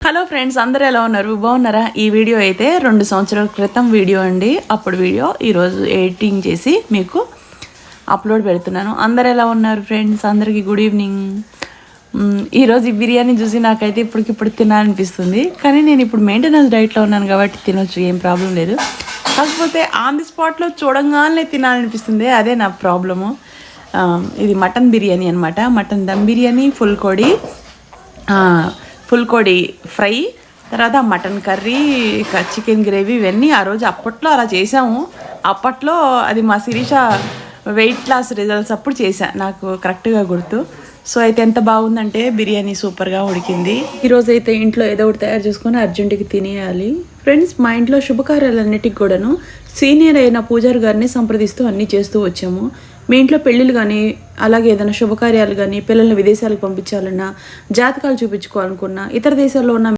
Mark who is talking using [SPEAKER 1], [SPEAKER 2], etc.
[SPEAKER 1] Hello friends, అందరూ ఎలా ఉన్నారు? బాగున్నారా? ఈ వీడియో అయితే 2 సంవత్సరాల క్రితం వీడియో అండి. అప్పుడు వీడియో ఈరోజు ఎడిటింగ్ చేసి మీకు అప్లోడ్ పెడుతున్నాను. అందరు ఎలా ఉన్నారు ఫ్రెండ్స్? అందరికీ గుడ్ ఈవినింగ్. ఈరోజు ఈ బిర్యానీ చూసి నాకైతే ఇప్పటికిప్పుడు తినాలనిపిస్తుంది. కానీ నేను ఇప్పుడు మెయింటెనెన్స్ డైట్లో ఉన్నాను కాబట్టి తినొచ్చు, ఏం ప్రాబ్లం లేదు. కాకపోతే ఆన్ ది స్పాట్లో చూడంగానే తినాలనిపిస్తుంది, అదే నా ప్రాబ్లము. ఇది మటన్ బిర్యానీ అనమాట. మటన్ దమ్ బిర్యానీ, ఫుల్ కోడి ఫ్రై, తర్వాత మటన్ కర్రీ, చికెన్ గ్రేవీ, ఇవన్నీ ఆ రోజు అప్పట్లో అలా చేసాము. అప్పట్లో అది మా శిరీష వెయిట్ లాస్ రిజల్ట్స్ అప్పుడు చేశా, నాకు కరెక్ట్గా గుర్తు. సో అయితే ఎంత బాగుందంటే బిర్యానీ సూపర్గా ఉడికింది. ఈరోజు అయితే ఇంట్లో ఏదో ఒకటి తయారు చేసుకొని అర్జెంటుగా తినేయాలి. ఫ్రెండ్స్, మా ఇంట్లో శుభకార్యాలన్నిటికి కూడాను సీనియర్ అయిన పూజారి గారిని సంప్రదిస్తూ అన్నీ చేస్తూ వచ్చాము. మీ ఇంట్లో పెళ్ళిళ్ళు కానీ, అలాగే ఏదైనా శుభకార్యాలు కానీ, పిల్లల్ని విదేశాలకు పంపించాలన్నా, జాతకాలు చూపించుకోవాలనుకున్నా, ఇతర దేశాల్లో ఉన్న